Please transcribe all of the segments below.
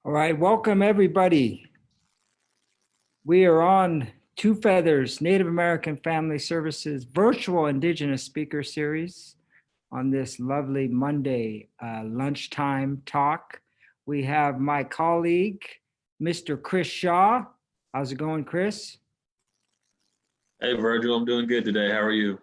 All right, welcome everybody. We are on Two Feathers, Native American Family Services virtual Indigenous speaker series on this lovely Monday lunchtime talk. We have my colleague, Mr. Chris Shaw. How's it going, Chris? Hey Virgil, I'm doing good today. How are you?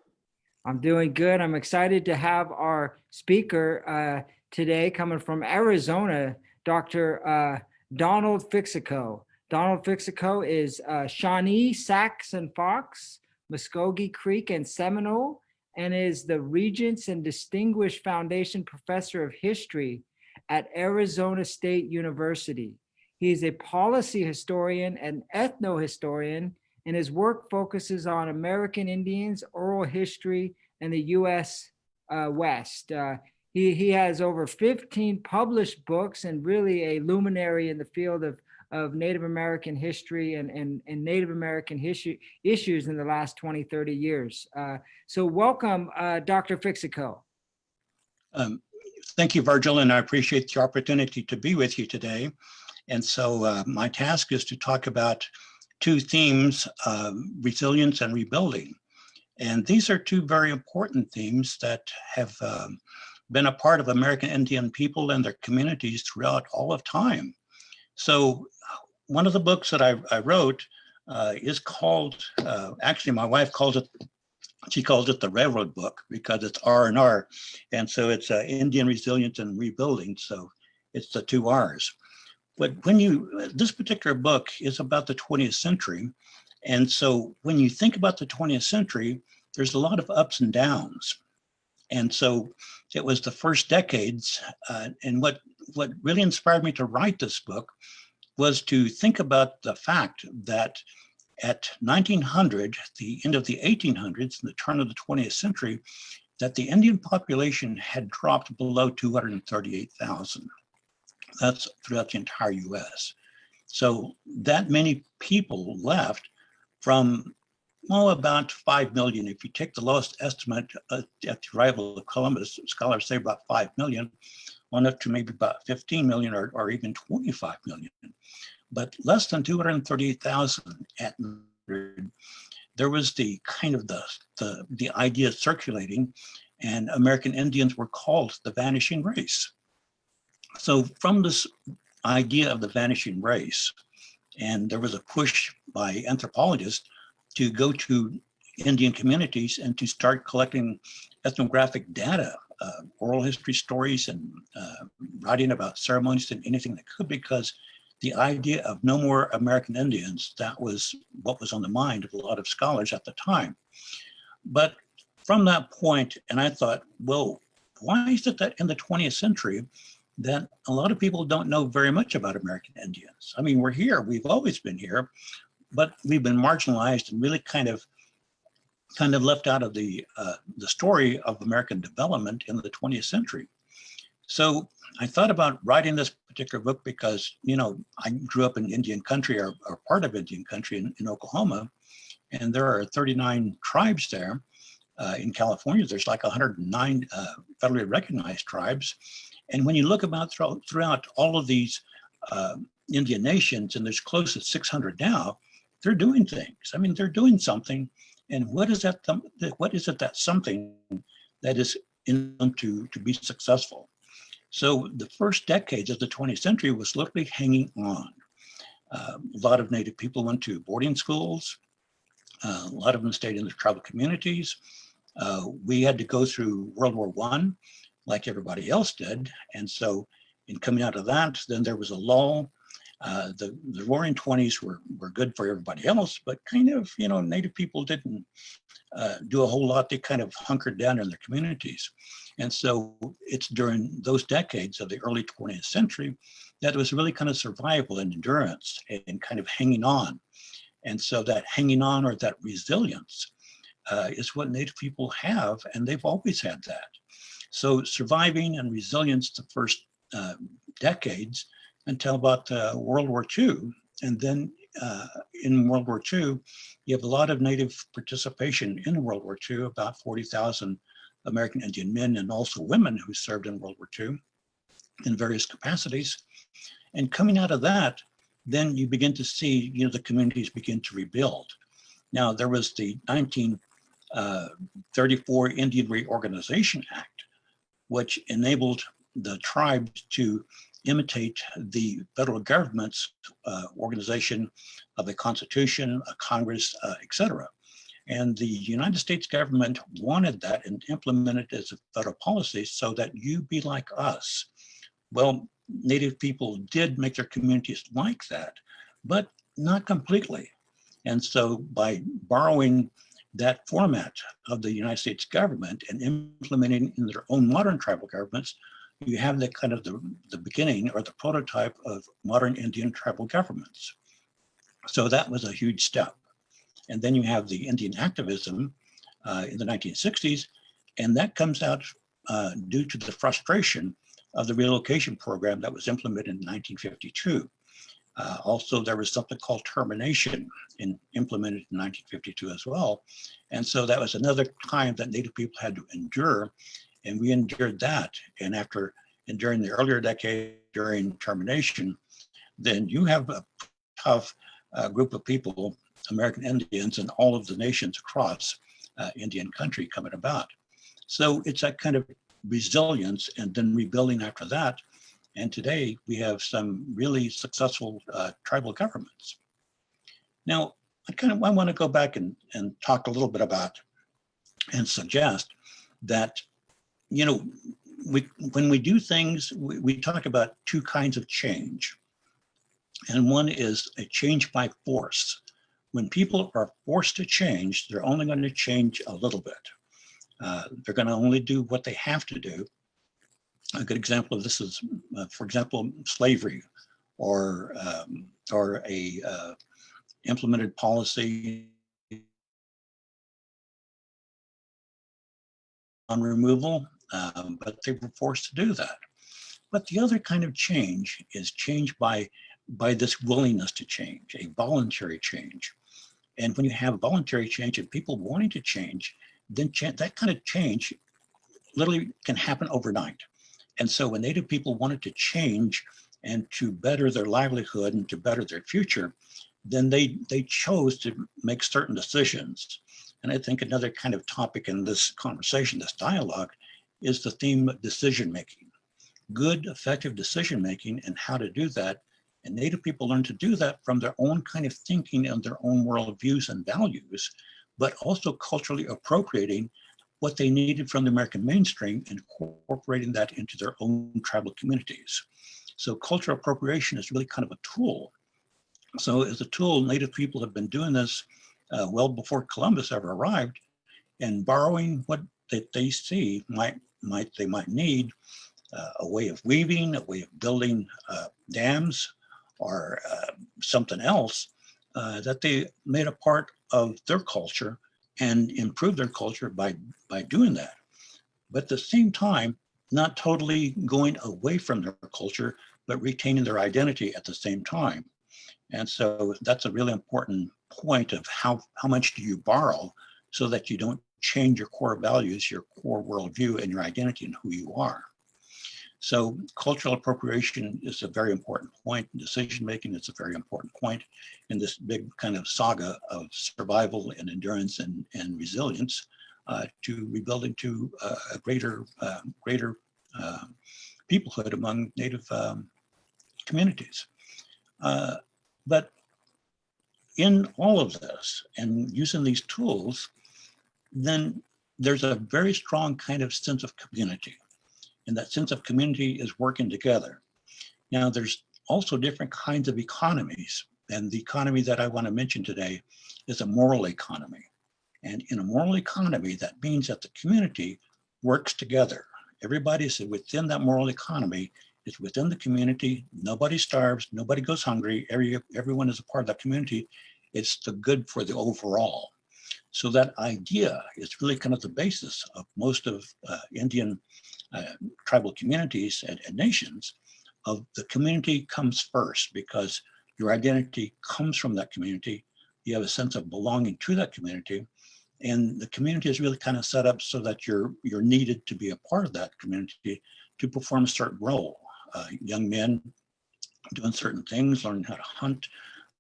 I'm doing good. I'm excited to have our speaker today coming from Arizona, Dr. Donald Fixico. Donald Fixico is Shawnee, Saxon Fox, Muskogee Creek, and Seminole, and is the Regents and Distinguished Foundation Professor of History at Arizona State University. He is a policy historian and ethnohistorian, and his work focuses on American Indians, oral history, and the U.S. West. He has over 15 published books and really a luminary in the field of Native American history and Native American issues in the last 20, 30 years. So welcome, Dr. Fixico. Thank you, Virgil, and I appreciate the opportunity to be with you today. And so my task is to talk about two themes, resilience and rebuilding. And these are two very important themes that have been a part of American Indian people and their communities throughout all of time. So one of the books that I wrote is called, actually my wife calls it, she calls it the railroad book because it's R&R. And so it's Indian Resilience and Rebuilding. So it's the two R's. But this particular book is about the 20th century. And so when you think about the 20th century, there's a lot of ups and downs. And so it was the first decades. And what really inspired me to write this book was to think about the fact that at 1900, the end of the 1800s, and the turn of the 20th century, that the Indian population had dropped below 238,000. That's throughout the entire US. So that many people left from, well, about 5 million. If you take the lowest estimate at the arrival of Columbus, scholars say about 5 million, on up to maybe about 15 million or even 25 million. But less than 238,000 at 100. There was the kind of the idea circulating, and American Indians were called the vanishing race. So from this idea of the vanishing race, and there was a push by anthropologists to go to Indian communities and to start collecting ethnographic data, oral history stories, and writing about ceremonies and anything that could, because the idea of no more American Indians, that was what was on the mind of a lot of scholars at the time. But from that point, and I thought, well, why is it that in the 20th century, that a lot of people don't know very much about American Indians? I mean, we're here, we've always been here, but we've been marginalized and really kind of left out of the story of American development in the 20th century. So I thought about writing this particular book because, you know, I grew up in Indian country, or part of Indian country in Oklahoma, and there are 39 tribes there. In California, there's like 109 federally recognized tribes. And when you look about throughout all of these Indian nations, and there's close to 600 now, they're doing things. I mean, they're doing something. And what is that? What is it that something that is in them to be successful? So the first decades of the 20th century was literally hanging on. A lot of Native people went to boarding schools. A lot of them stayed in their tribal communities. We had to go through World War I, like everybody else did. And so in coming out of that, then there was a lull. The roaring 20s were good for everybody else, but kind of, you know, Native people didn't do a whole lot. They kind of hunkered down in their communities. And so it's during those decades of the early 20th century that it was really kind of survival and endurance and kind of hanging on. And so that hanging on, or that resilience, is what Native people have, and they've always had that. So surviving and resilience the first decades until about World War II. And then in World War II, you have a lot of Native participation in World War II, about 40,000 American Indian men and also women who served in World War II in various capacities. And coming out of that, then you begin to see, the communities begin to rebuild. Now, there was the 1934 Indian Reorganization Act, which enabled the tribes to imitate the federal government's organization of a constitution, a Congress, etc. And the United States government wanted that and implemented it as a federal policy so that you be like us. Well, Native people did make their communities like that, but not completely. And so by borrowing that format of the United States government and implementing in their own modern tribal governments, you have the kind of the beginning or the prototype of modern Indian tribal governments. So that was a huge step. And then you have the Indian activism in the 1960s, and that comes out due to the frustration of the relocation program that was implemented in 1952. Also, there was something called termination implemented in 1952 as well. And so that was another time that Native people had to endure, and we endured that. And after enduring the earlier decade during termination, then you have a tough group of people, American Indians and all of the nations across Indian country coming about. So it's that kind of resilience and then rebuilding after that. And today we have some really successful tribal governments. Now, I want to go back and talk a little bit about and suggest that, when we do things, we talk about two kinds of change. And one is a change by force. When people are forced to change, they're only going to change a little bit. They're going to only do what they have to do. A good example of this is, for example, slavery, or a implemented policy on removal, but they were forced to do that. But the other kind of change is change by this willingness to change, a voluntary change. And when you have voluntary change and people wanting to change, then that kind of change literally can happen overnight. And so when Native people wanted to change and to better their livelihood and to better their future, then they chose to make certain decisions. And I think another kind of topic in this conversation, this dialogue, is the theme of decision-making. Good, effective decision-making and how to do that. And Native people learn to do that from their own kind of thinking and their own worldviews and values, but also culturally appropriating what they needed from the American mainstream and incorporating that into their own tribal communities. So cultural appropriation is really kind of a tool. So as a tool, Native people have been doing this well before Columbus ever arrived, and borrowing what they see they might need, a way of weaving, a way of building dams, or something else that they made a part of their culture and improved their culture by doing that. But at the same time, not totally going away from their culture, but retaining their identity at the same time. And so that's a really important point of how much do you borrow so that you don't change your core values, your core worldview, and your identity and who you are. So cultural appropriation is a very important point. Decision-making is a very important point in this big kind of saga of survival and endurance and resilience to rebuilding to a greater peoplehood among Native communities. But in all of this and using these tools, then there's a very strong kind of sense of community. And that sense of community is working together. Now, there's also different kinds of economies. And the economy that I want to mention today is a moral economy. And in a moral economy, that means that the community works together. Everybody's within that moral economy. It's within the community. Nobody starves. Nobody goes hungry. Everyone is a part of that community. It's the good for the overall. So that idea is really kind of the basis of most of Indian tribal communities and nations. Of the community comes first because your identity comes from that community. You have a sense of belonging to that community, and the community is really kind of set up so that you're needed to be a part of that community to perform a certain role. Young men doing certain things, learning how to hunt,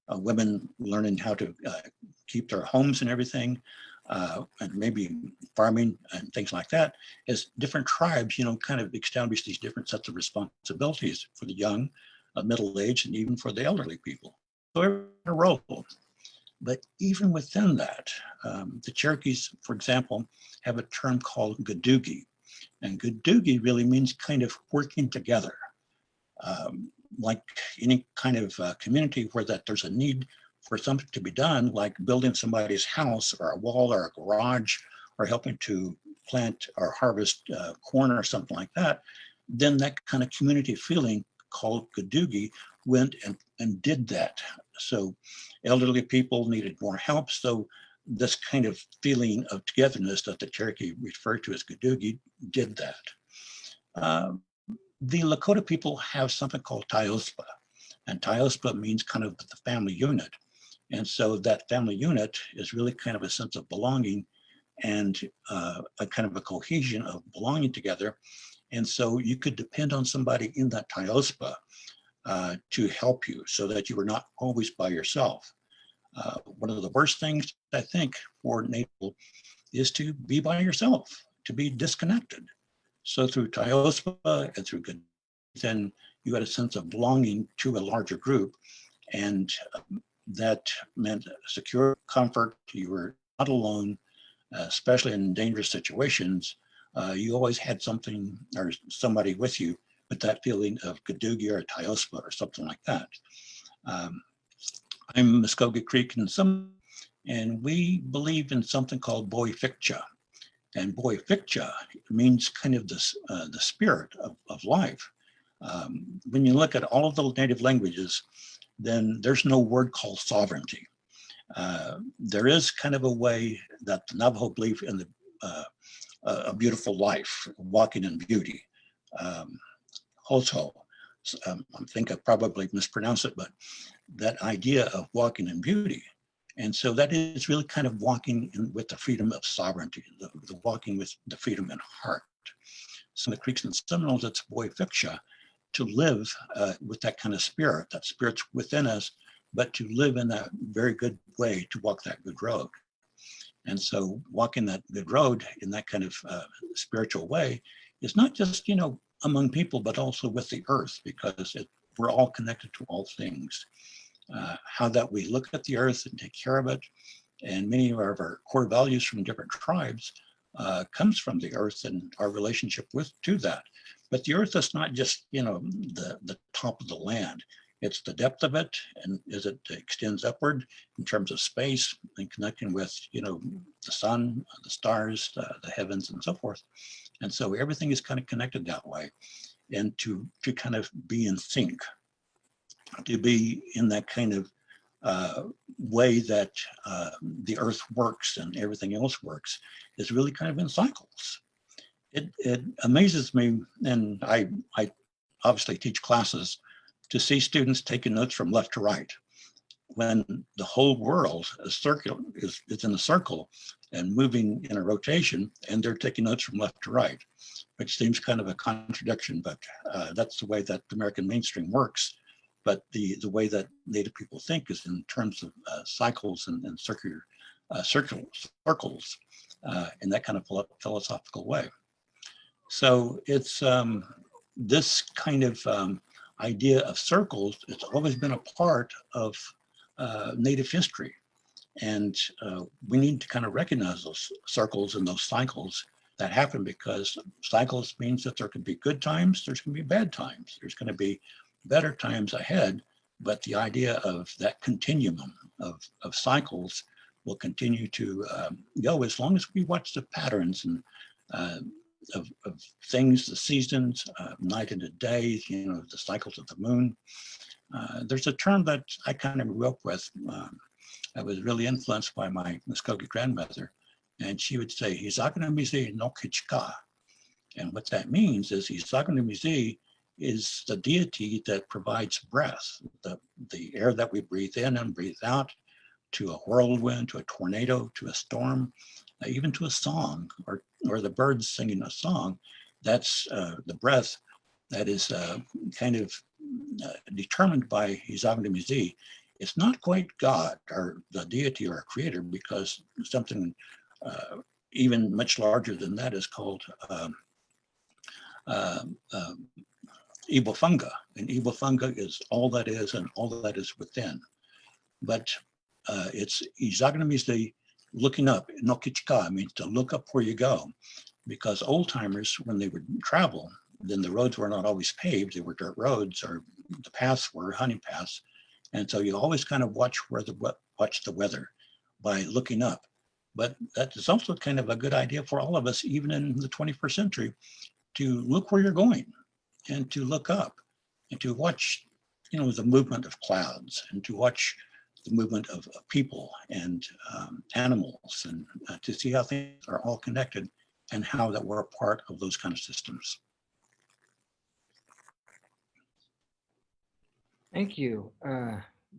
women learning how to keep their homes and everything, and maybe farming and things like that, as different tribes, kind of establish these different sets of responsibilities for the young, middle-aged, and even for the elderly people. So every role. But even within that, the Cherokees, for example, have a term called Gadugi. And Gadugi really means kind of working together. Like any kind of community where that there's a need for something to be done, like building somebody's house or a wall or a garage, or helping to plant or harvest corn or something like that, then that kind of community feeling called Gadugi went and did that. So elderly people needed more help. So this kind of feeling of togetherness that the Cherokee referred to as Gadugi did that. The Lakota people have something called Taospa, and Taospa means kind of the family unit. And so that family unit is really kind of a sense of belonging and a kind of a cohesion of belonging together. And so you could depend on somebody in that Taospa to help you so that you were not always by yourself. One of the worst things I think for Native is to be by yourself, to be disconnected. So through Taospa and through Good, then you had a sense of belonging to a larger group, and that meant secure comfort. You were not alone, especially in dangerous situations. You always had something or somebody with you, with that feeling of Gadugi or Taospa or something like that. I'm Muskogee Creek and we believe in something called Boy Ficcha. And Boy Ficcha means kind of the spirit of life. When you look at all of the native languages, then there's no word called sovereignty. There is kind of a way that the Navajo believe in a beautiful life, walking in beauty. Also, I think I probably mispronounced it, but that idea of walking in beauty. And so that is really kind of walking with the freedom of sovereignty, the walking with the freedom in heart. So the Creeks and Seminoles, it's Boy Ficcha, to live with that kind of spirit, that spirit's within us, but to live in that very good way, to walk that good road. And so walking that good road in that kind of spiritual way is not just, among people, but also with the earth, because we're all connected to all things. How that we look at the earth and take care of it. And many of our core values from different tribes comes from the earth and our relationship to that. But the earth is not just, the top of the land. It's the depth of it, and as it extends upward in terms of space and connecting with, the sun, the stars, the heavens, and so forth. And so everything is kind of connected that way, and to kind of be in sync, to be in that kind of way that the earth works and everything else works is really kind of in cycles. It amazes me, and I obviously teach classes, to see students taking notes from left to right when the whole world is in a circle and moving in a rotation, and they're taking notes from left to right, which seems kind of a contradiction, but that's the way that the American mainstream works. But the way that Native people think is in terms of cycles and circular circles in that kind of philosophical way. So it's this kind of idea of circles. It's always been a part of Native history, and we need to kind of recognize those circles and those cycles that happen, because cycles means that there can be good times, there's going to be bad times, there's going to be better times ahead, but the idea of that continuum of cycles will continue to go as long as we watch the patterns and of things, the seasons, night and day, the cycles of the moon. There's a term that I kind of grew up with. I was really influenced by my Muskogee grandmother, and she would say, "Hizakanamizi no kichka." And what that means is Hizakanamizi is the deity that provides breath, the air that we breathe in and breathe out, to a whirlwind, to a tornado, to a storm, even to a song, or the birds singing a song. That's the breath that is kind of determined by Izagna. It's not quite God or the deity or a creator, because something even much larger than that is called Ibo funga. And Ibo funga is all that is and all that is within. But it's Izagna looking up. No kichika means to look up where you go, because old timers, when they would travel, then the roads were not always paved. They were dirt roads, or the paths were hunting paths. And so you always kind of watch the weather by looking up. But that is also kind of a good idea for all of us, even in the 21st century, to look where you're going and to look up and to watch, the movement of clouds, and to watch the movement of people and animals, and to see how things are all connected and how that we're a part of those kind of systems. Thank you.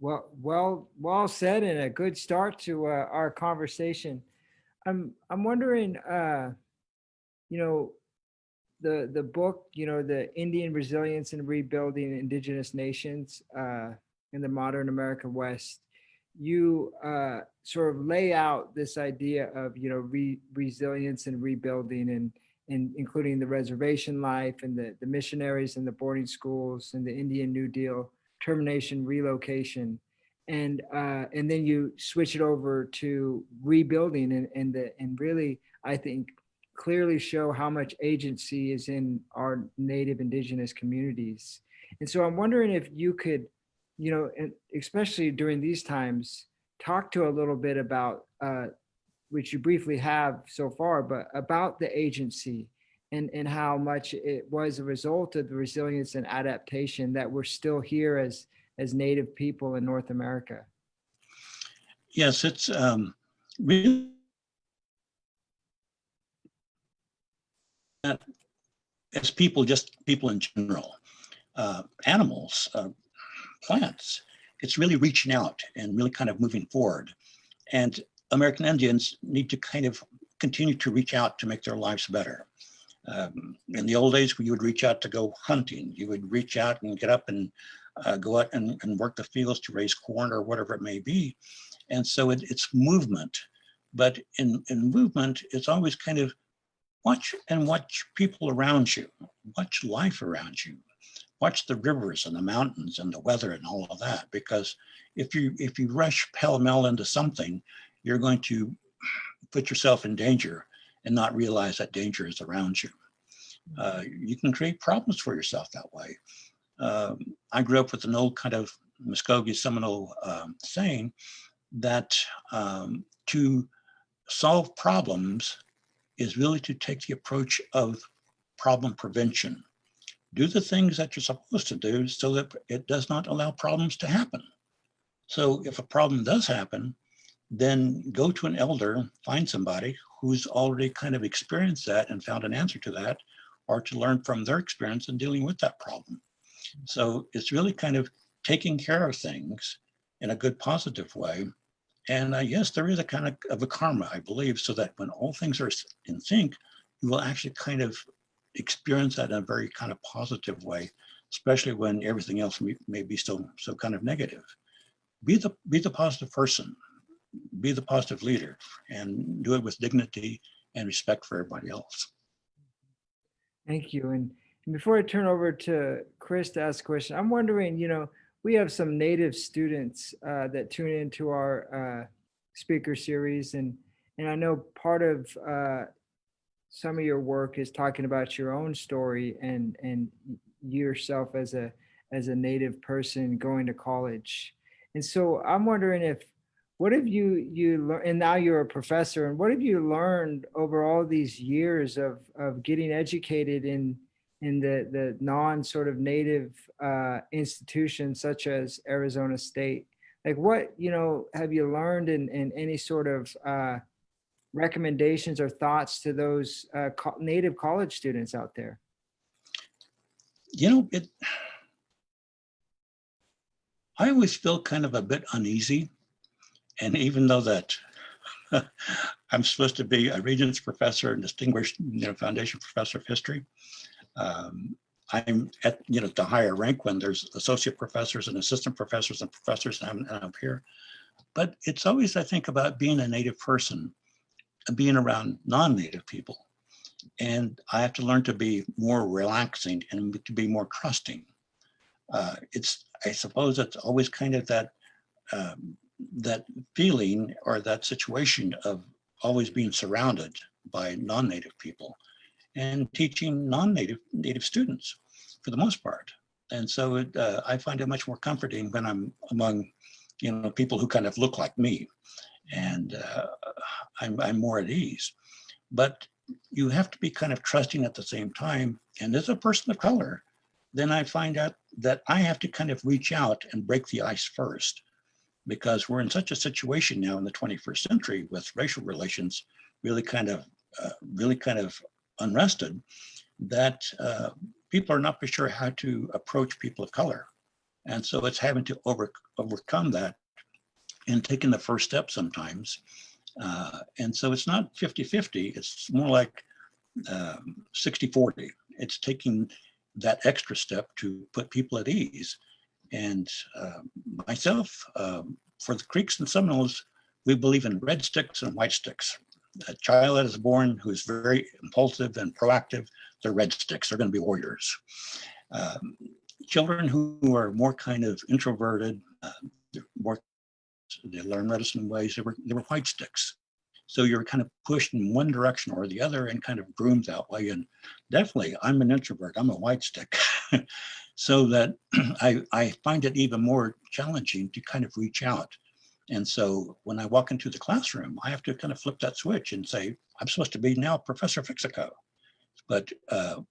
Well said, and a good start to our conversation. I'm wondering, the book, the Indian Resilience and Rebuilding Indigenous Nations in the Modern American West, you sort of lay out this idea of, resilience and rebuilding, and including the reservation life and the missionaries and the boarding schools and the Indian New Deal, termination, relocation. And then you switch it over to rebuilding, and really, I think, clearly show how much agency is in our Native Indigenous communities. And so I'm wondering if you could, and especially during these times, talk to a little bit about, which you briefly have so far, but about the agency, and how much it was a result of the resilience and adaptation that we're still here as Native people in North America. Yes, it's really as people, just people in general, animals, plants, it's really reaching out and really kind of moving forward. And American Indians need to kind of continue to reach out to make their lives better. In the old days, when you would reach out to go hunting, you would reach out and get up and go out and work the fields to raise corn or whatever it may be. And so it's movement. But in movement, it's always kind of watch people around you, watch life around you, watch the rivers and the mountains and the weather and all of that. Because if you rush pell-mell into something, you're going to put yourself in danger and not realize that danger is around you. You can create problems for yourself that way. I grew up with an old kind of Muskogee Seminole saying that to solve problems is really to take the approach of problem prevention. Do the things that you're supposed to do so that it does not allow problems to happen. So if a problem does happen, then go to an elder, find somebody who's already kind of experienced that and found an answer to that, or to learn from their experience in dealing with that problem. So it's really kind of taking care of things in a good, positive way. And yes, there is a kind of a karma, I believe, so that when all things are in sync, you will actually kind of experience that in a very kind of positive way, especially when everything else may be so kind of negative. Be the positive person, be the positive leader, and do it with dignity and respect for everybody else. Thank you. And before I turn over to Chris to ask a question, I'm wondering, we have some Native students that tune into our speaker series, and I know part of some of your work is talking about your own story and yourself as a Native person going to college. And so I'm wondering what have you learned, and now you're a professor, and what have you learned over all these years of getting educated in the non sort of Native institutions such as Arizona State? Like what, have you learned, in any sort of recommendations or thoughts to those Native college students out there? I always feel kind of a bit uneasy. And even though that I'm supposed to be a Regents Professor and distinguished Foundation Professor of History, I'm at, the higher rank when there's associate professors and assistant professors and professors, and I'm up here. But it's always, I think, about being a Native person and being around non-Native people. And I have to learn to be more relaxing and to be more trusting. I suppose it's always kind of that feeling or that situation of always being surrounded by non-Native people and teaching non-Native students for the most part. And so I find it much more comforting when I'm among, people who kind of look like me, and I'm more at ease. But you have to be kind of trusting at the same time. And as a person of color, then I find out that I have to kind of reach out and break the ice first, because we're in such a situation now in the 21st century with racial relations really kind of unrested, that people are not for sure how to approach people of color. And so it's having to overcome that and taking the first step sometimes. And so it's not 50-50, it's more like 60-40. It's taking that extra step to put people at ease. And myself, for the Creeks and Seminoles, we believe in red sticks and white sticks. A child that is born who is very impulsive and proactive, they're red sticks, they're going to be warriors. Children who are more kind of introverted, they learn medicine ways, they were white sticks. So you're kind of pushed in one direction or the other and kind of groomed that way. And definitely, I'm an introvert, I'm a white stick. So that I find it even more challenging to kind of reach out. And so when I walk into the classroom, I have to kind of flip that switch and say, I'm supposed to be now Professor Fixico. But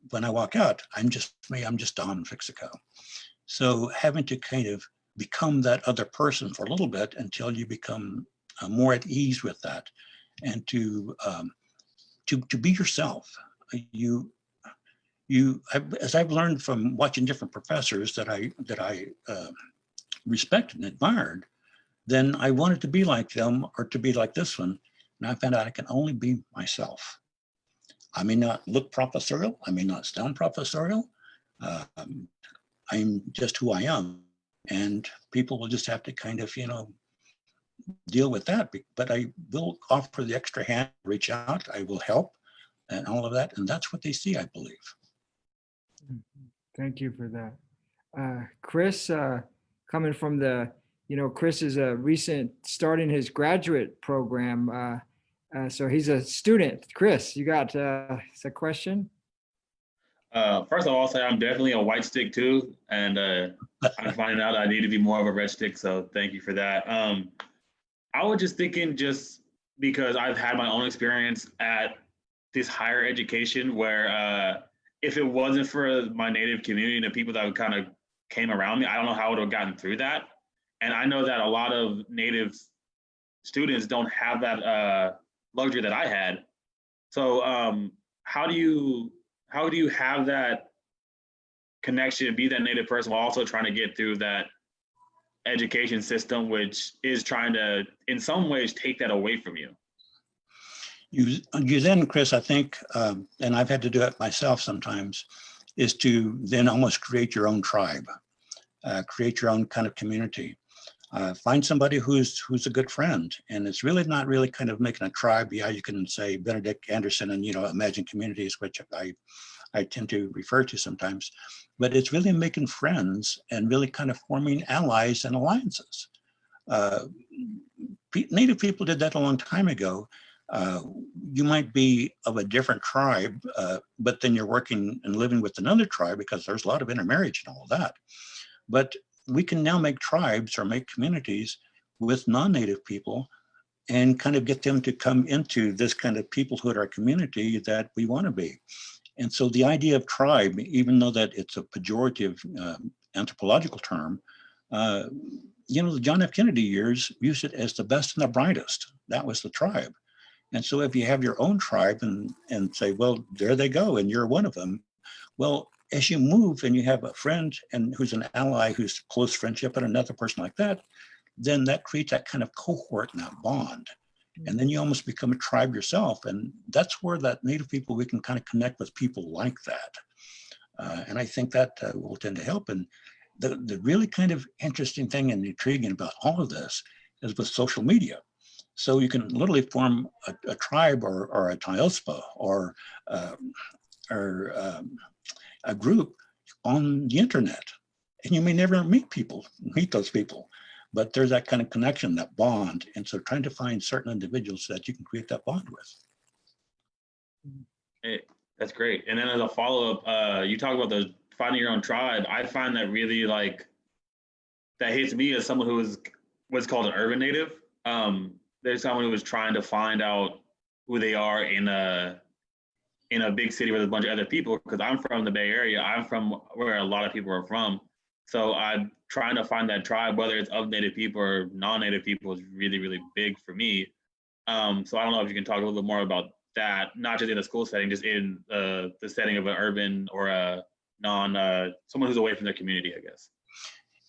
when I walk out, I'm just me, I'm just Don Fixico. So having to kind of become that other person for a little bit until you become more at ease with that, and to be yourself. As I've learned from watching different professors that I respected and admired, then I wanted to be like them or to be like this one. And I found out I can only be myself. I may not look professorial, I may not sound professorial. I'm just who I am. And people will just have to kind of, deal with that. But I will offer the extra hand, reach out, I will help, and all of that. And that's what they see, I believe. Thank you for that. Chris, coming from Chris is a recent starting his graduate program. So he's a student. Chris, you got a question? First of all, I'll say I'm definitely a white stick too. And I'm finding out I need to be more of a red stick. So thank you for that. I was just thinking, just because I've had my own experience at this higher education where if it wasn't for my Native community and the people that kind of came around me, I don't know how I would have gotten through that. And I know that a lot of Native students don't have that luxury that I had. So how do you have that connection, be that Native person while also trying to get through that education system, which is trying to, in some ways, take that away from you? You then, Chris, I think, and I've had to do it myself sometimes, is to then almost create your own tribe, create your own kind of community. Find somebody who's a good friend, and it's really not really kind of making a tribe. Yeah, you can say Benedict Anderson and Imagine Communities, which I tend to refer to sometimes, but it's really making friends and really kind of forming allies and alliances. Native people did that a long time ago. You might be of a different tribe, but then you're working and living with another tribe because there's a lot of intermarriage and all of that. But we can now make tribes or make communities with non-Native people and kind of get them to come into this kind of peoplehood or community that we want to be. And so the idea of tribe, even though that it's a pejorative anthropological term, the John F. Kennedy years used it as the best and the brightest. That was the tribe. And so if you have your own tribe and say, well, there they go, and you're one of them, well, as you move and you have a friend and who's an ally, who's close friendship, and another person like that, then that creates that kind of cohort and that bond. And then you almost become a tribe yourself. And that's where that Native people, we can kind of connect with people like that. And I think that will tend to help. And the really kind of interesting thing and intriguing about all of this is with social media. So you can literally form a tribe or a taospa or a group on the internet. And you may never meet those people, but there's that kind of connection, that bond. And so trying to find certain individuals that you can create that bond with. Hey, that's great. And then as a follow-up, you talk about the finding your own tribe. I find that really like that hits me as someone who is what's called an urban native. There's someone who was trying to find out who they are in a big city with a bunch of other people, because I'm from the Bay Area. I'm from where a lot of people are from. So I'm trying to find that tribe, whether it's of Native people or non-Native people, is really, really big for me. So I don't know if you can talk a little bit more about that, not just in a school setting, just in the setting of an urban or a someone who's away from their community, I guess.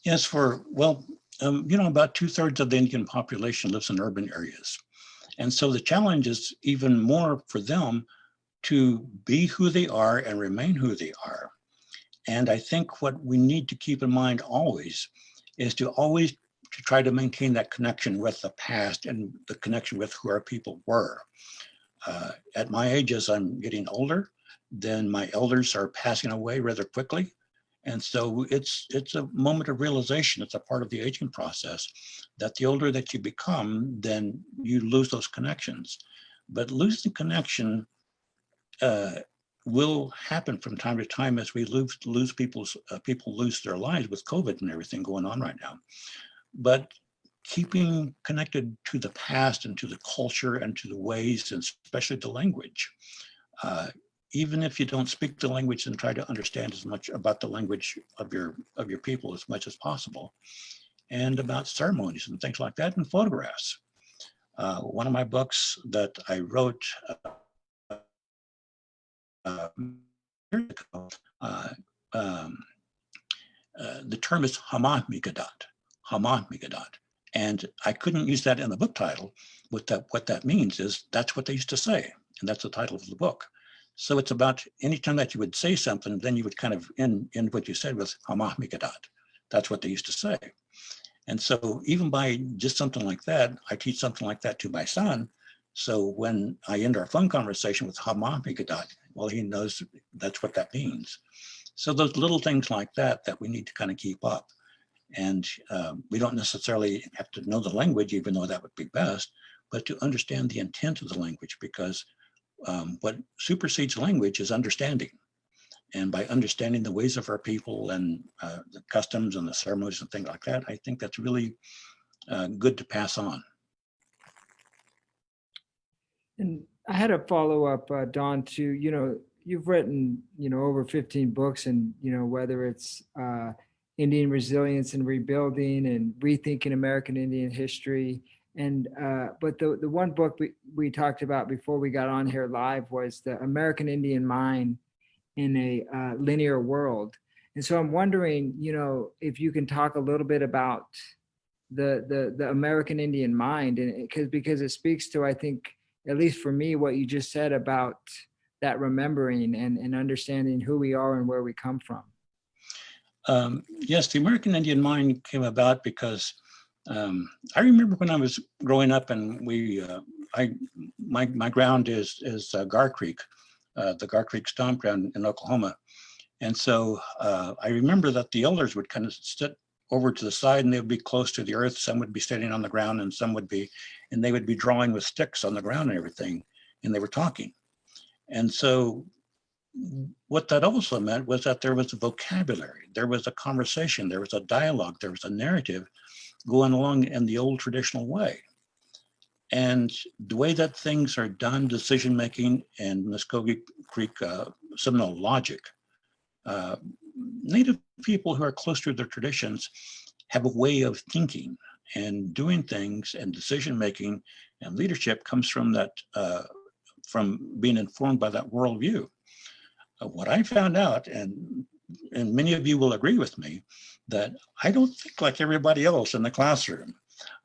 Yes, about 2/3 of the Indian population lives in urban areas. And so the challenge is even more for them to be who they are and remain who they are. And I think what we need to keep in mind always is to try to maintain that connection with the past and the connection with who our people were. At my age, as I'm getting older, then my elders are passing away rather quickly. And so it's a moment of realization. It's a part of the aging process that the older that you become, then you lose those connections. But losing connection will happen from time to time as we lose people lose their lives with COVID and everything going on right now. But keeping connected to the past and to the culture and to the ways, and especially the language, even if you don't speak the language, and try to understand as much about the language of your people as much as possible, and about ceremonies and things like that, and photographs. One of my books that I wrote years ago, the term is Hamad Migadat. And I couldn't use that in the book title. What that means is that's what they used to say. And that's the title of the book. So it's about anytime that you would say something, then you would kind of end what you said with Hamad Migadat. That's what they used to say. And so even by just something like that, I teach something like that to my son. So when I end our phone conversation with Hamad Migadat, well, he knows that's what that means. So those little things like that we need to kind of keep up. And we don't necessarily have to know the language, even though that would be best, but to understand the intent of the language, because what supersedes language is understanding. And by understanding the ways of our people and the customs and the ceremonies and things like that, I think that's really good to pass on. And I had a follow-up, Don, to, you've written, over 15 books, and, whether it's Indian resilience and rebuilding and rethinking American Indian history. And but the one book we talked about before we got on here live was the American Indian Mind in a Linear World. And so I'm wondering, if you can talk a little bit about the American Indian mind, and because it speaks to, I think, at least for me, what you just said about that remembering and understanding who we are and where we come from. Yes, the American Indian Mind came about because I remember when I was growing up, and my ground is Gar Creek, the Gar Creek Stomp Ground in Oklahoma. And so I remember that the elders would kind of sit over to the side, and they would be close to the earth. Some would be standing on the ground, and they would be drawing with sticks on the ground and everything, and they were talking. And so what that also meant was that there was a vocabulary, there was a conversation, there was a dialogue, there was a narrative going along in the old traditional way. And the way that things are done, decision-making and Muskogee Creek Seminole logic, Native people who are close to their traditions have a way of thinking and doing things, and decision-making and leadership comes from that, from being informed by that worldview. What I found out, and many of you will agree with me, that I don't think like everybody else in the classroom.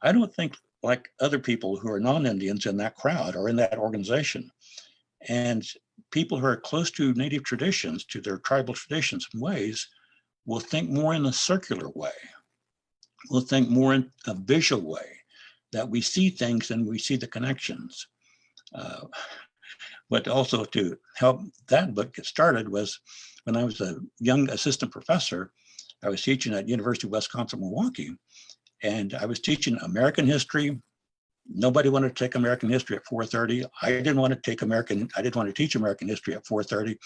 I don't think like other people who are non-Indians in that crowd or in that organization. And people who are close to native traditions, to their tribal traditions and ways, will think more in a circular way. We'll think more in a visual way, that we see things and we see the connections. But also to help that book get started was when I was a young assistant professor, I was teaching at University of Wisconsin-Milwaukee, and I was teaching American history. Nobody wanted to take American history at 4:30. I didn't want to teach American history at 4:30,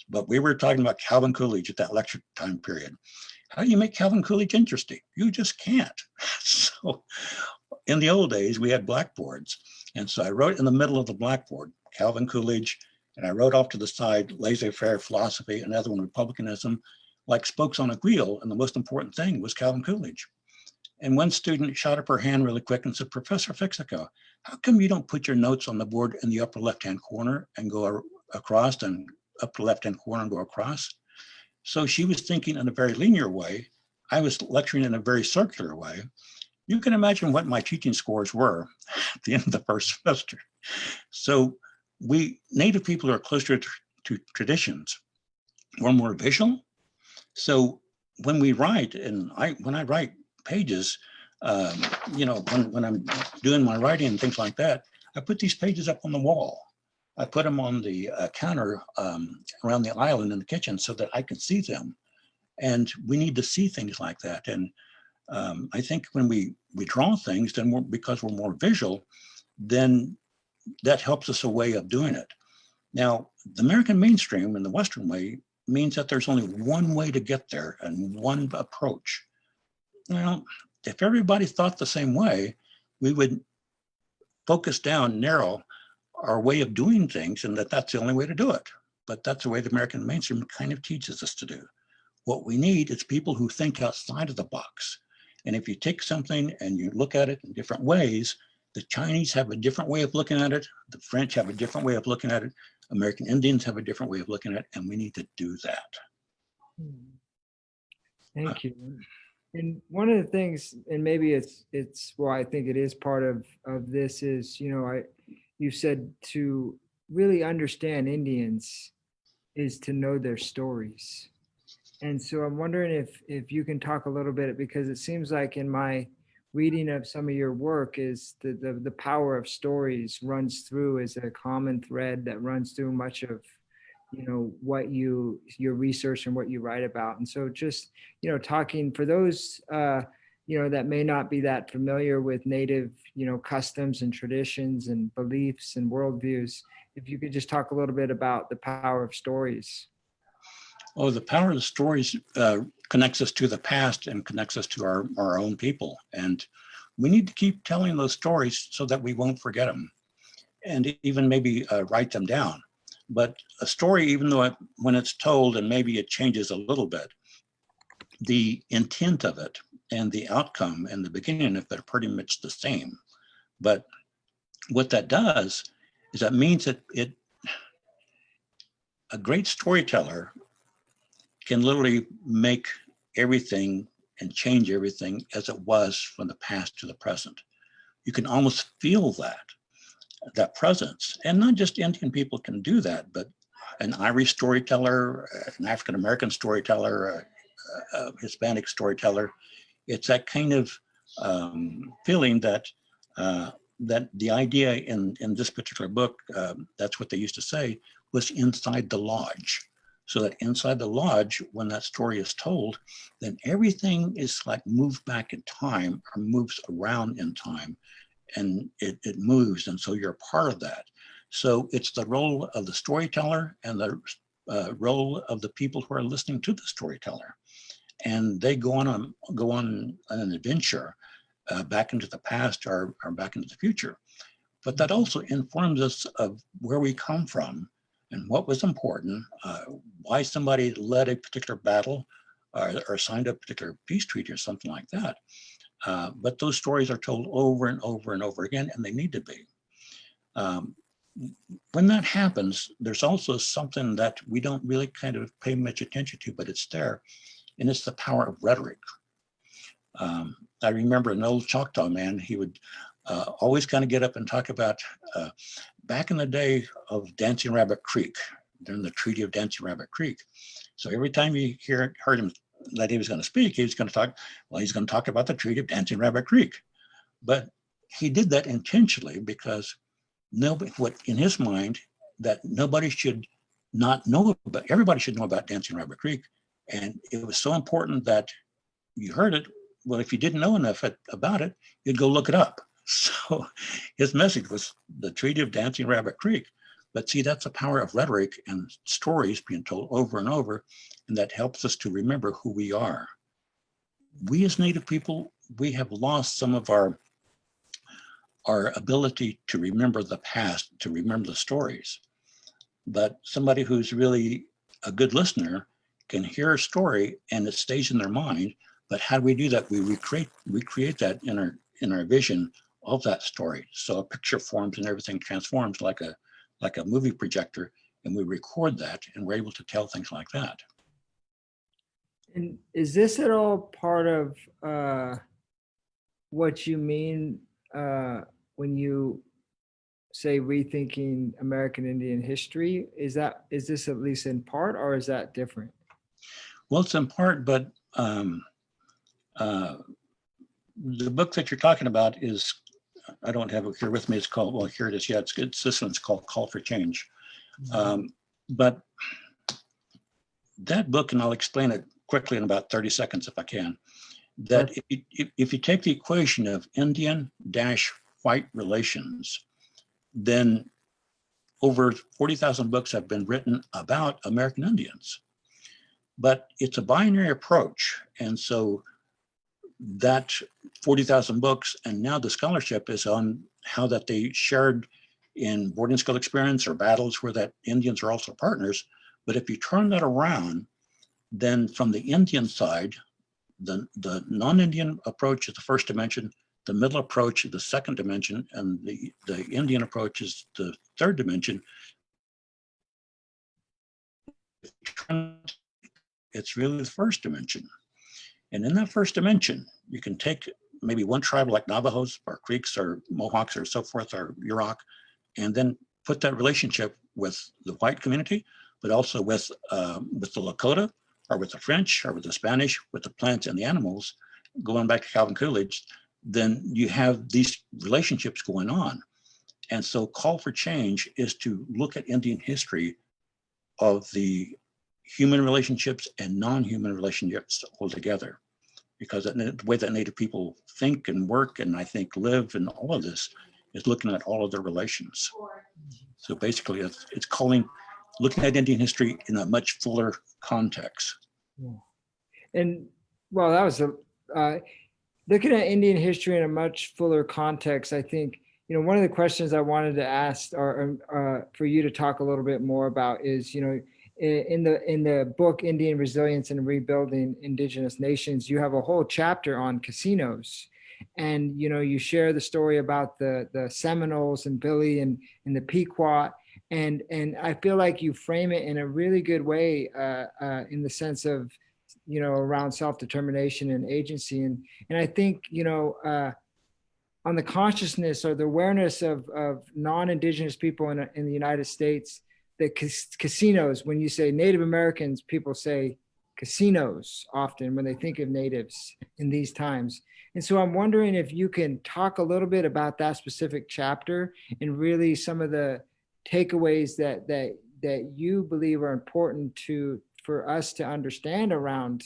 but we were talking about Calvin Coolidge at that lecture time period. How do you make Calvin Coolidge interesting? You just can't. So in the old days, we had blackboards. And so I wrote in the middle of the blackboard, Calvin Coolidge, and I wrote off to the side, laissez-faire philosophy, another one, republicanism, like spokes on a wheel. And the most important thing was Calvin Coolidge. And one student shot up her hand really quick and said, Professor Fixico, how come you don't put your notes on the board in the upper left-hand corner and go across, and upper left-hand corner and go across? So she was thinking in a very linear way. I was lecturing in a very circular way. You can imagine what my teaching scores were at the end of the first semester. So Native people are closer to traditions. We're more visual. So when we write, and when I write pages, when I'm doing my writing and things like that, I put these pages up on the wall. I put them on the counter around the island in the kitchen so that I can see them. And we need to see things like that. And I think when we draw things, then because we're more visual, then that helps us a way of doing it. Now, the American mainstream and the Western way means that there's only one way to get there and one approach. Well, if everybody thought the same way, we would focus down, narrow our way of doing things, and that's the only way to do it. But that's the way the American mainstream kind of teaches us to do. What we need is people who think outside of the box. And if you take something and you look at it in different ways, the Chinese have a different way of looking at it. The French have a different way of looking at it. American Indians have a different way of looking at it, and we need to do that. Thank you. And one of the things, and maybe it's why I think it is part of this is, you said to really understand Indians is to know their stories. And so I'm wondering if you can talk a little bit, because it seems like in my reading of some of your work is the power of stories runs through as a common thread that runs through much of what your research and what you write about. And so just talking for those that may not be that familiar with Native customs and traditions and beliefs and worldviews, if you could just talk a little bit about the power of stories. Oh, the power of the stories connects us to the past and connects us to our own people. And we need to keep telling those stories so that we won't forget them, and even maybe write them down. But a story, even though when it's told and maybe it changes a little bit, the intent of it and the outcome and the beginning of it are pretty much the same. But what that does is that means that a great storyteller can literally make everything and change everything as it was from the past to the present. You can almost feel that presence. And not just Indian people can do that, but an Irish storyteller, an African-American storyteller, a Hispanic storyteller. It's that kind of feeling that the idea in this particular book, that's what they used to say, was inside the lodge. So that inside the lodge, when that story is told, then everything is like moved back in time or moves around in time, and it moves. And so you're a part of that. So it's the role of the storyteller and the role of the people who are listening to the storyteller. And they go on an adventure back into the past or back into the future. But that also informs us of where we come from and what was important, why somebody led a particular battle or signed a particular peace treaty or something like that. But those stories are told over and over and over again, and they need to be. When that happens, there's also something that we don't really kind of pay much attention to, but it's there, and it's the power of rhetoric. I remember an old Choctaw man, he would always kind of get up and talk about back in the day of Dancing Rabbit Creek, during the Treaty of Dancing Rabbit Creek. So every time you heard him that he was going to speak, he was going to talk, well, he's going to talk about the Treaty of Dancing Rabbit Creek. But he did that intentionally because nobody, what in his mind, that nobody should not know about, everybody should know about Dancing Rabbit Creek. And it was so important that you heard it. Well, if you didn't know enough about it, you'd go look it up. So his message was the Treaty of Dancing Rabbit Creek. But see, that's the power of rhetoric and stories being told over and over, and that helps us to remember who we are. We as Native people, we have lost some of our ability to remember the past, to remember the stories. But somebody who's really a good listener can hear a story and it stays in their mind. But how do we do that? We recreate that in our vision of that story. So a picture forms and everything transforms like a movie projector, and we record that, and we're able to tell things like that. And is this at all part of what you mean when you say rethinking American Indian history? Is this at least in part, or is that different? Well, it's in part, but the book that you're talking about is, I don't have it here with me. It's called, well, here it is. Yeah, it's this one's called Call for Change. But that book, and I'll explain it quickly in about 30 seconds if I can, that if you take the equation of Indian-white relations, then over 40,000 books have been written about American Indians. But it's a binary approach. And so that 40,000 books, and now the scholarship is on how that they shared in boarding school experience or battles where that Indians are also partners. But if you turn that around, then from the Indian side, the non-Indian approach is the first dimension, the middle approach is the second dimension, and the Indian approach is the third dimension. It's really the first dimension. And in that first dimension, you can take maybe one tribe like Navajos or Creeks or Mohawks or so forth, or Yurok, and then put that relationship with the white community, but also with the Lakota, or with the French, or with the Spanish, with the plants and the animals, going back to Calvin Coolidge, then you have these relationships going on. And so Call for Change is to look at Indian history of the human relationships and non-human relationships altogether, because the way that Native people think and work and I think live and all of this is looking at all of their relations. So basically it's looking at Indian history in a much fuller context. Yeah. And well, that was looking at Indian history in a much fuller context. I think, one of the questions I wanted to ask or for you to talk a little bit more about is, in the book Indian Resilience and Rebuilding Indigenous Nations, you have a whole chapter on casinos, and you share the story about the Seminoles and Billy and the Pequot, and I feel like you frame it in a really good way in the sense of around self-determination and agency, and I think on the consciousness or the awareness of non-Indigenous people in the United States. The casinos, when you say Native Americans, people say casinos often when they think of natives in these times. And so I'm wondering if you can talk a little bit about that specific chapter and really some of the takeaways that you believe are important for us to understand around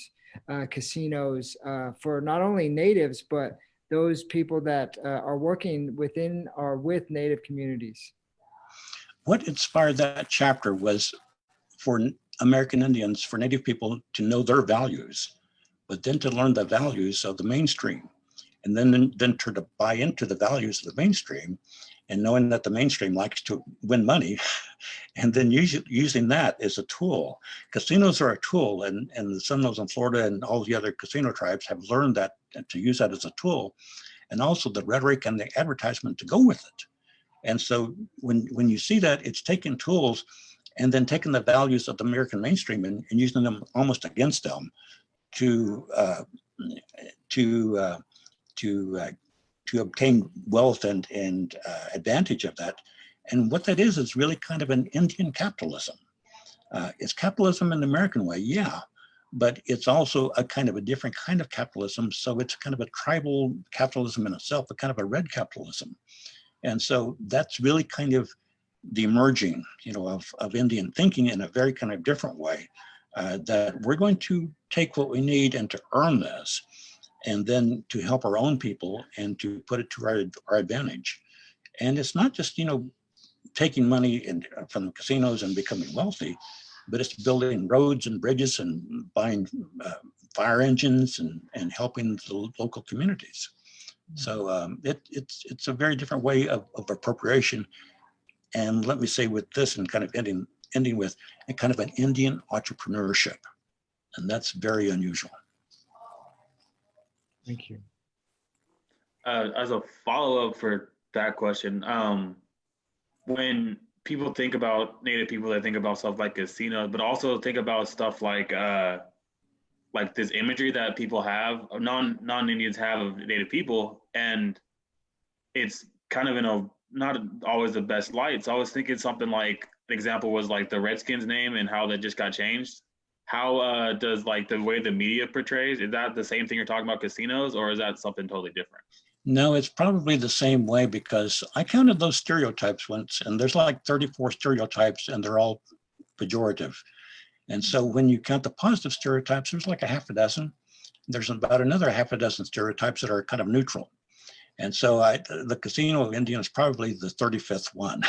casinos for not only natives, but those people that are working within or with Native communities. What inspired that chapter was for American Indians, for Native people to know their values, but then to learn the values of the mainstream, and then to buy into the values of the mainstream, and knowing that the mainstream likes to win money, and then using that as a tool. Casinos are a tool, and the Seminoles in Florida and all the other casino tribes have learned that, to use that as a tool, and also the rhetoric and the advertisement to go with it. And so when you see that, it's taking tools and then taking the values of the American mainstream and using them almost against them to obtain wealth and advantage of that. And what that is really kind of an Indian capitalism. It's capitalism in the American way, yeah, but it's also a kind of a different kind of capitalism. So it's kind of a tribal capitalism in itself, a kind of a red capitalism. And so that's really kind of the emerging, of Indian thinking in a very kind of different way, that we're going to take what we need and to earn this, and then to help our own people and to put it to our advantage. And it's not just, taking money from the casinos and becoming wealthy, but it's building roads and bridges and buying fire engines and helping the local communities. So it's a very different way of appropriation. And let me say with this, and kind of ending with a kind of an Indian entrepreneurship. And that's very unusual. Thank you. As a follow-up for that question, when people think about Native people, they think about stuff like casinos, but also think about stuff like this imagery that people have, non-Indians have of Native people, and it's kind of in a not always the best light. So I was thinking something like, an example was like the Redskins name and how that just got changed. How does like the way the media portrays, is that the same thing you're talking about casinos, or is that something totally different? No, it's probably the same way, because I counted those stereotypes once, and there's like 34 stereotypes, and they're all pejorative. And so when you count the positive stereotypes, there's like a half a dozen. There's about another half a dozen stereotypes that are kind of neutral. And so the casino of Indian is probably the 35th one.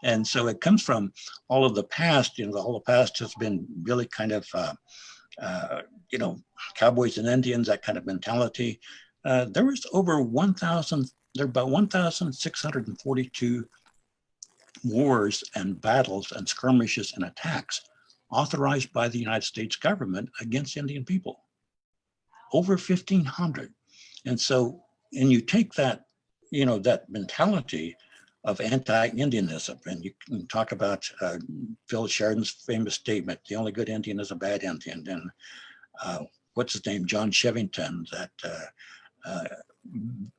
And so it comes from all of the past. The whole past has been really kind of, cowboys and Indians, that kind of mentality. There was over 1,000, there are about 1,642 wars and battles and skirmishes and attacks authorized by the United States government against Indian people. Over 1,500. And so, and you take that, that mentality of anti-Indianism, and you can talk about Phil Sheridan's famous statement, the only good Indian is a bad Indian, and what's his name, John Chevington, that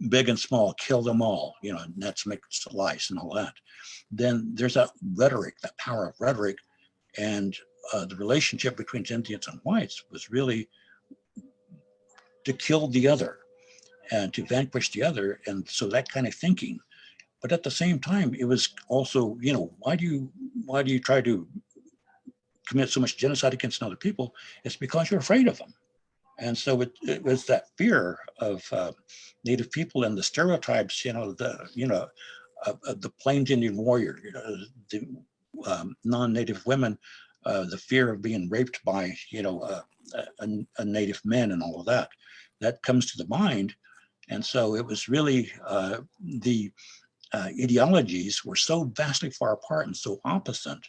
big and small, kill them all, nets make lice and all that. Then there's that rhetoric, that power of rhetoric, and the relationship between Indians and whites was really to kill the other and to vanquish the other. And so that kind of thinking. But at the same time, it was also, why do you try to commit so much genocide against other people? It's because you're afraid of them. And so it was that fear of Native people and the stereotypes, the Plains Indian warrior, the non-Native women, the fear of being raped by, a Native man and all of that. That comes to the mind. And so it was really the ideologies were so vastly far apart and so opposite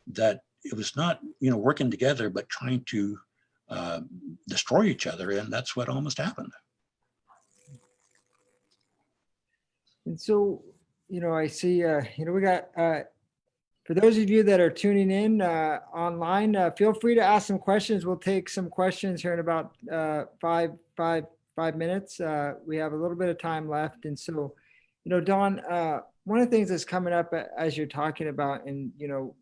that it was not, working together, but trying to destroy each other. And that's what almost happened. And so, I see, we got, for those of you that are tuning in online, feel free to ask some questions. We'll take some questions here in about 5 minutes. We have a little bit of time left. And so, Don, one of the things that's coming up as you're talking about, and,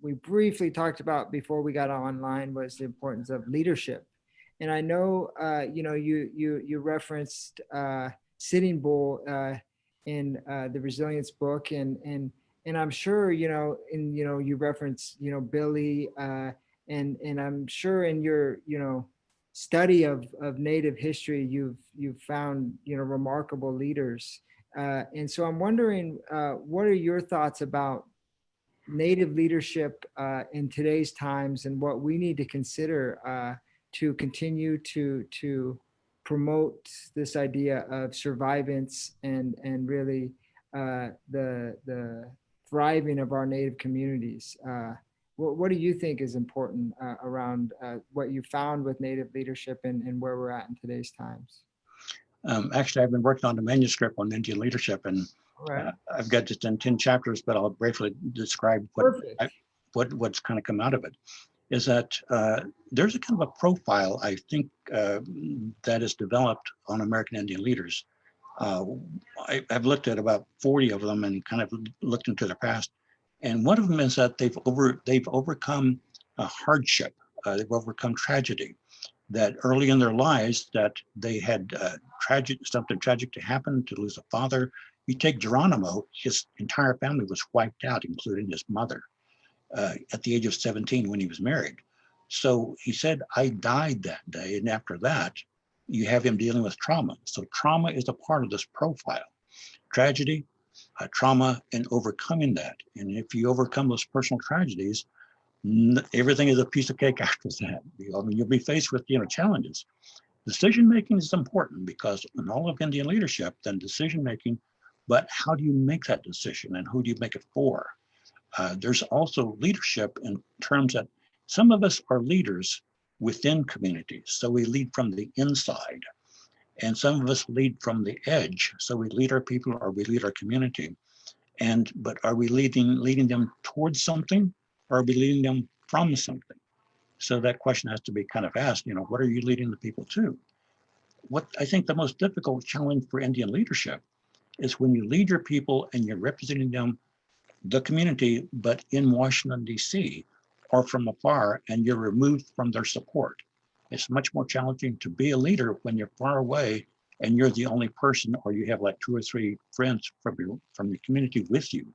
we briefly talked about before we got online, was the importance of leadership. And I know, you referenced Sitting Bull in the Resilience book, and I'm sure, you reference, Billy, and I'm sure in your, study of Native history, you've found, remarkable leaders. And so I'm wondering, what are your thoughts about Native leadership in today's times, and what we need to consider to continue to promote this idea of survivance and really the thriving of our Native communities? What do you think is important around what you found with Native leadership and where we're at in today's times? Actually, I've been working on a manuscript on Indian leadership, and I've got just in 10 chapters, but I'll briefly describe what's kind of come out of it. Is that there's a kind of a profile, I think, that is developed on American Indian leaders Uh, I've looked at about 40 of them and kind of looked into their past. And one of them is that they've overcome a hardship. They've overcome tragedy. That early in their lives that they had something tragic to happen, to lose a father. You take Geronimo, his entire family was wiped out, including his mother, at the age of 17 when he was married. So he said, I died that day. And after that, you have him dealing with trauma. So trauma is a part of this profile. Tragedy, trauma, and overcoming that. And if you overcome those personal tragedies, everything is a piece of cake after that. I mean, you'll be faced with, challenges. Decision making is important because in all of Indian leadership, then decision making, but how do you make that decision and who do you make it for? There's also leadership in terms that some of us are leaders within communities, so we lead from the inside, and some of us lead from the edge, so we lead our people or we lead our community. But are we leading them towards something, or are we leading them from something? So that question has to be kind of asked, what are you leading the people to? What I think the most difficult challenge for Indian leadership is when you lead your people and you're representing them, the community, but in Washington, D.C., or from afar, and you're removed from their support. It's much more challenging to be a leader when you're far away and you're the only person, or you have like 2 or 3 friends from the community with you,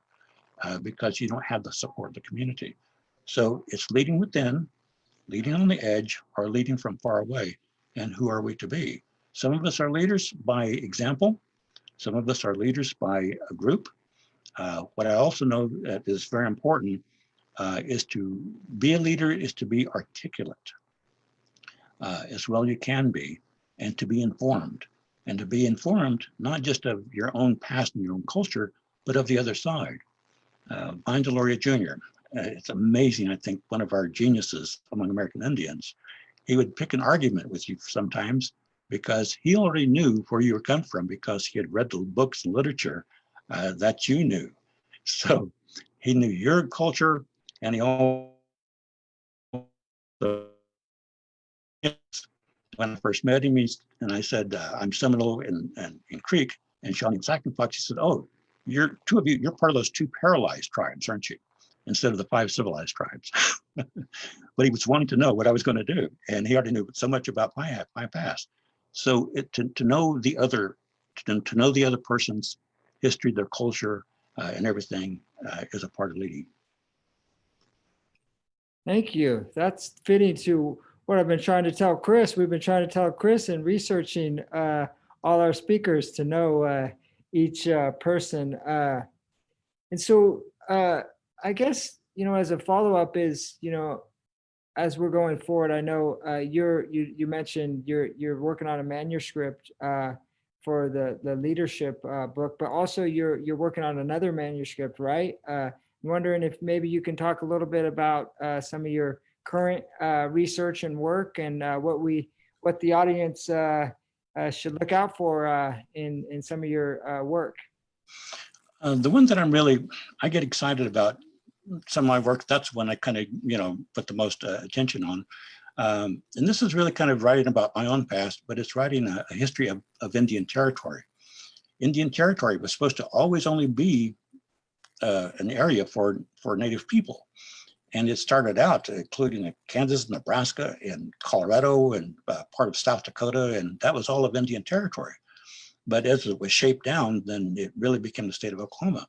because you don't have the support of the community. So it's leading within, leading on the edge, or leading from far away. And who are we to be? Some of us are leaders by example. Some of us are leaders by a group. What I also know that is very important is to be a leader is to be articulate as well you can be, and to be informed. And to be informed, not just of your own past and your own culture, but of the other side. Vine Deloria Jr., it's amazing, I think one of our geniuses among American Indians, he would pick an argument with you sometimes because he already knew where you were come from because he had read the books and literature that you knew. So he knew your culture, and he also, when I first met him, and I said, I'm Seminole and Creek and Shawnee and Sackmanfox, he said, oh, you're part of those 2 paralyzed tribes, aren't you? Instead of the 5 civilized tribes. But he was wanting to know what I was going to do. And he already knew so much about my past. So to know the other, to know the other person's history, their culture, and everything is a part of leading. Thank you. That's fitting to what I've been trying to tell Chris. We've been trying to tell Chris in researching all our speakers to know each person. And so I guess, as a follow-up is, as we're going forward, I know you mentioned you're working on a manuscript for the leadership book, but also you're working on another manuscript, right? I'm wondering if maybe you can talk a little bit about some of your current research and work, and what the audience should look out for in some of your work. The one that I get excited about some of my work, that's when I kind of, put the most attention on. And this is really kind of writing about my own past, but it's writing a history of Indian Territory. Indian Territory was supposed to always only be an area for Native people. And it started out including Kansas, Nebraska, and Colorado, and part of South Dakota, and that was all of Indian Territory. But as it was shaped down, then it really became the state of Oklahoma.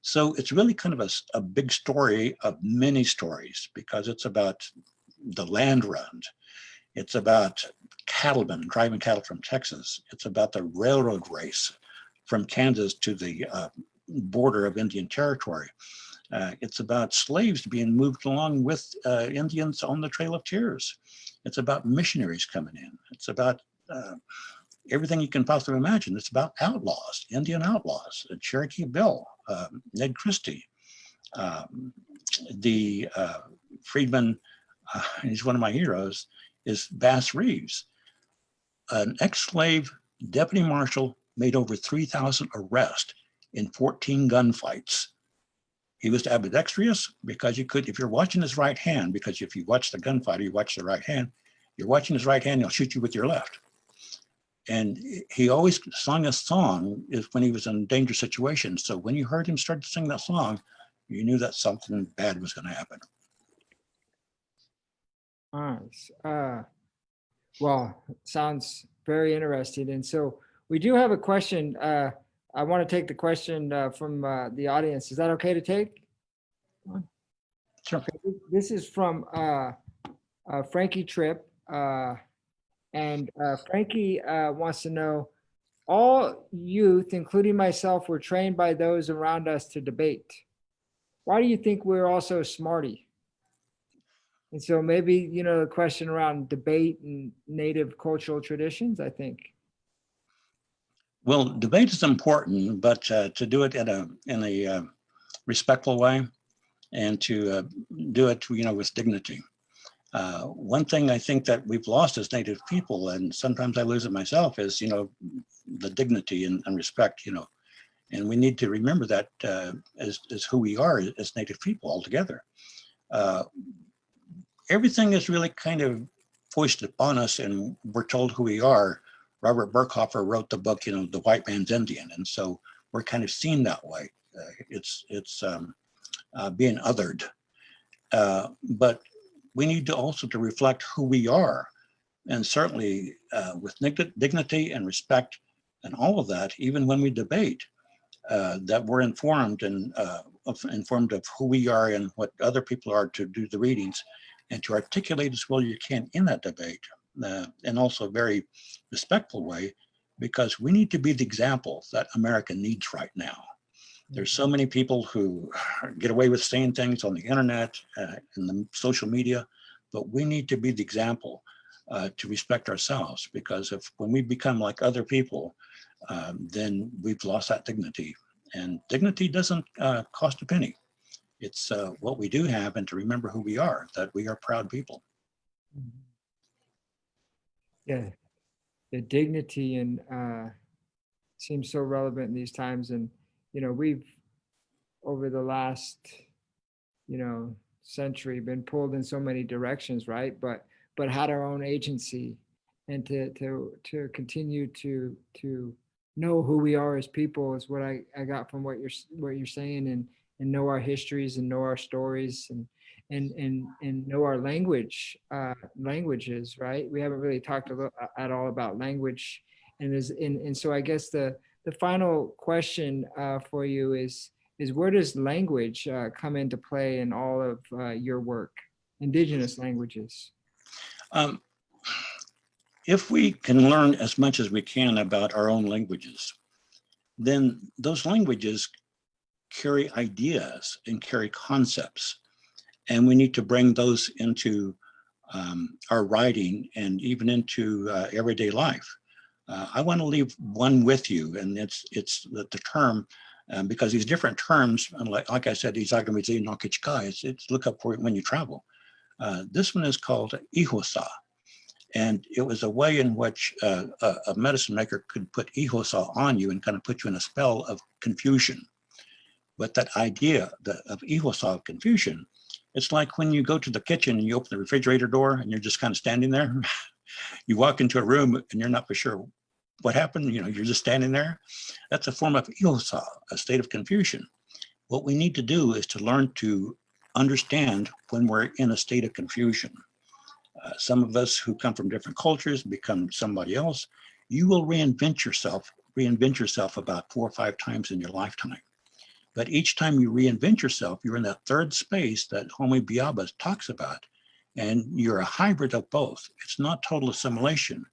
So it's really kind of a big story of many stories, because it's about the land run. It's about cattlemen driving cattle from Texas. It's about the railroad race from Kansas to the border of Indian Territory. It's about slaves being moved along with Indians on the Trail of Tears. It's about missionaries coming in. It's about everything you can possibly imagine. It's about outlaws, Indian outlaws, Cherokee Bill, Ned Christie, the freedman, he's one of my heroes, is Bass Reeves, an ex-slave deputy marshal, made over 3,000 arrests in 14 gunfights. He was ambidextrous because if you're watching his right hand, because if you watch the gunfighter, you watch the right hand, you're watching his right hand, he'll shoot you with your left. And he always sung a song is when he was in dangerous situations. So when you heard him start to sing that song, you knew that something bad was going to happen. Nice. Well, sounds very interesting. And so we do have a question. I want to take the question from the audience. Is that okay to take? Sure. Okay. This is from Frankie Tripp. And Frankie wants to know, all youth, including myself, were trained by those around us to debate. Why do you think we're all so smarty? And so maybe, you know, the question around debate and native cultural traditions, I think. Well, debate is important, but to do it in a respectful way and to do it, you know, with dignity. One thing I think that we've lost as Native people, and sometimes I lose it myself, is, you know, the dignity and respect, you know, and we need to remember that as who we are as Native people altogether. Everything is really kind of foisted upon us, and we're told who we are. Robert Burkhofer wrote the book, you know, The White Man's Indian, and so we're kind of seen that way. It's being othered, but we need to also to reflect who we are, and certainly with dignity and respect and all of that, even when we debate, that we're informed and informed of who we are and what other people are, to do the readings and to articulate as well as you can in that debate, and also a very respectful way, because we need to be the example that America needs right now. There's so many people who get away with saying things on the internet and the social media, but we need to be the example to respect ourselves, because when we become like other people, then we've lost that dignity. And dignity doesn't cost a penny. It's what we do have, and to remember who we are, that we are proud people. Yeah, the dignity and seems so relevant in these times. And, you know, we've, over the last, you know, century, been pulled in so many directions, right? But had our own agency, and to continue to know who we are as people is what I got from what you're saying, and know our histories and know our stories, and know our languages, right? We haven't really talked at all about language, and so I guess the final question for you is where does language come into play in all of your work, indigenous languages? If we can learn as much as we can about our own languages, then those languages carry ideas and carry concepts, and we need to bring those into our writing and even into everyday life. I want to leave one with you, and it's the term, because these different terms, like I said, it's look up for it when you travel. This one is called ihosa. And it was a way in which a medicine maker could put ihosa on you and kind of put you in a spell of confusion. But that idea of ihosa, of confusion, it's like when you go to the kitchen and you open the refrigerator door and you're just kind of standing there. You walk into a room and you're not for sure what happened. You know, you're just standing there. That's a form of ihosa, a state of confusion. What we need to do is to learn to understand when we're in a state of confusion. Some of us who come from different cultures become somebody else. You will reinvent yourself about 4 or 5 times in your lifetime. But each time you reinvent yourself, you're in that third space that Homi Bhabha talks about, and you're a hybrid of both. It's not total assimilation.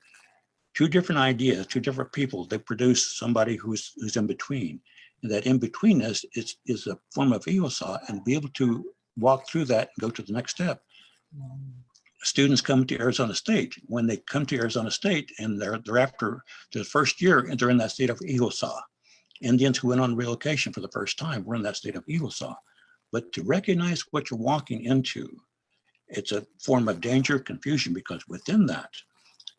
2 different ideas, 2 different people, they produce somebody who's in between. And that in betweenness is a form of ihosa, and be able to walk through that and go to the next step. Students come to Arizona State. When they come to Arizona State and they're after the first year, and they're in that state of ihosa. Indians who went on relocation for the first time were in that state of ihosa. But to recognize what you're walking into, it's a form of danger, confusion, because within that,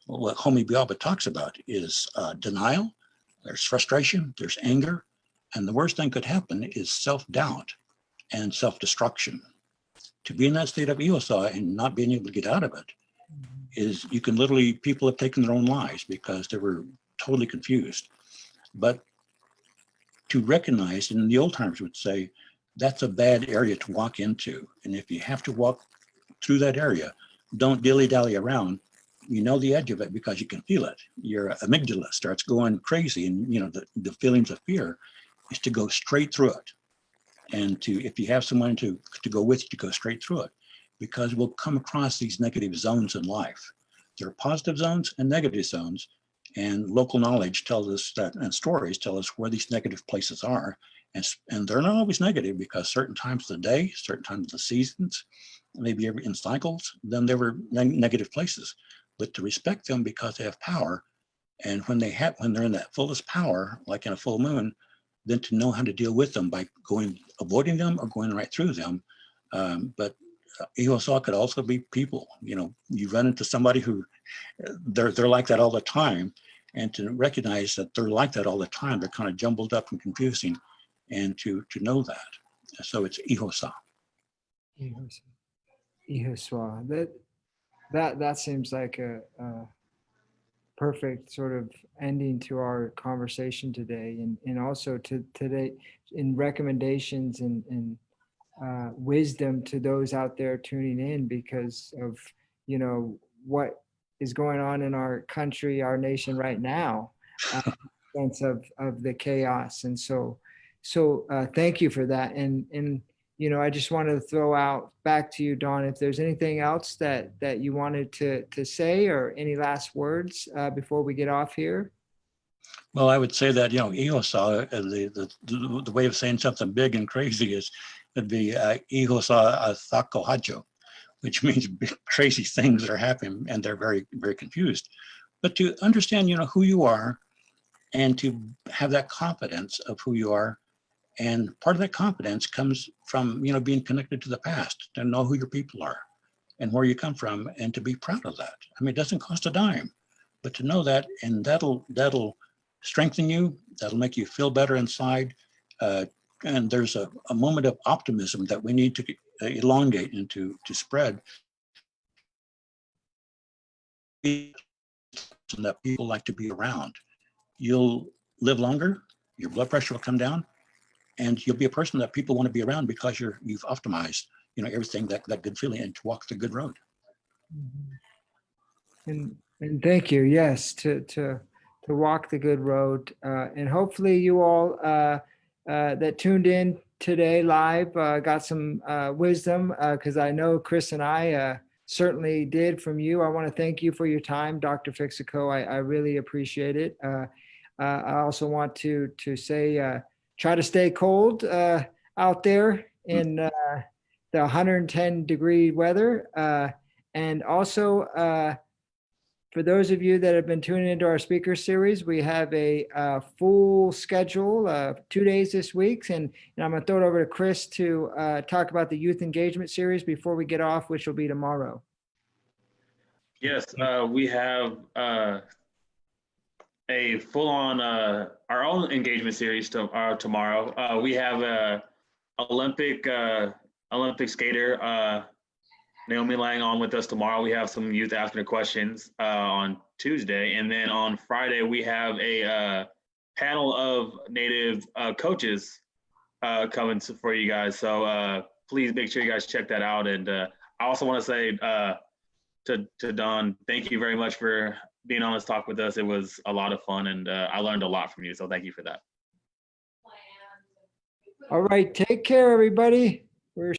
what Homi Bhabha talks about is denial, there's frustration, there's anger, and the worst thing could happen is self-doubt and self-destruction. To be in that state of ihosa and not being able to get out of it is, you can literally, people have taken their own lives because they were totally confused. But to recognize, and the old timers would say, that's a bad area to walk into. And if you have to walk through that area, don't dilly-dally around. You know the edge of it because you can feel it. Your amygdala starts going crazy, and the feelings of fear is to go straight through it. And if you have someone to go with you, to go straight through it, because we'll come across these negative zones in life. There are positive zones and negative zones, and local knowledge tells us that, and stories tell us where these negative places are. And they're not always negative, because certain times of the day, certain times of the seasons, maybe in cycles, then they were negative places. But to respect them because they have power, and when they're in that fullest power, like in a full moon, then to know how to deal with them by avoiding them or going right through them. But Ihosa could also be people. You run into somebody who they're like that all the time, and to recognize that they're like that all the time, they're kind of jumbled up and confusing, and to know that. So it's Ihosa. Ihoswa. That seems like a perfect sort of ending to our conversation today, and also to today in recommendations and wisdom to those out there tuning in, because of what is going on in our country, our nation right now, sense of the chaos. And so thank you for that. And I just wanted to throw out back to you, Don, if there's anything else that you wanted to say, or any last words before we get off here. Well, I would say that, Ihosa, the way of saying something big and crazy would be Ihosa Thako Hajo, which means big, crazy things are happening, and they're very, very confused. But to understand, who you are, and to have that confidence of who you are. And part of that confidence comes from, being connected to the past, to know who your people are and where you come from, and to be proud of that. I mean, it doesn't cost a dime, but to know that, and that'll strengthen you, that'll make you feel better inside. And there's a moment of optimism that we need to elongate and to spread, and that people like to be around. You'll live longer, your blood pressure will come down, and you'll be a person that people want to be around because you've optimized, everything, that good feeling, and to walk the good road. And thank you. Yes, to walk the good road, and hopefully you all that tuned in today live got some wisdom, because I know Chris and I certainly did from you. I want to thank you for your time, Dr. Fixico. I really appreciate it. I also want to say, try to stay cold out there in the 110-degree weather. And also, for those of you that have been tuning into our speaker series, we have a full schedule, 2 days this week. And I'm going to throw it over to Chris to talk about the youth engagement series before we get off, which will be tomorrow. Yes, we have a full-on our own engagement series tomorrow. We have a Olympic skater Naomi Lang on with us tomorrow. We have some youth asking her questions on Tuesday, and then on Friday we have a panel of Native coaches coming for you guys. So please make sure you guys check that out. And I also want to say to Don, thank you very much for being on this talk with us. It was a lot of fun, and I learned a lot from you. So thank you for that. All right, take care, everybody.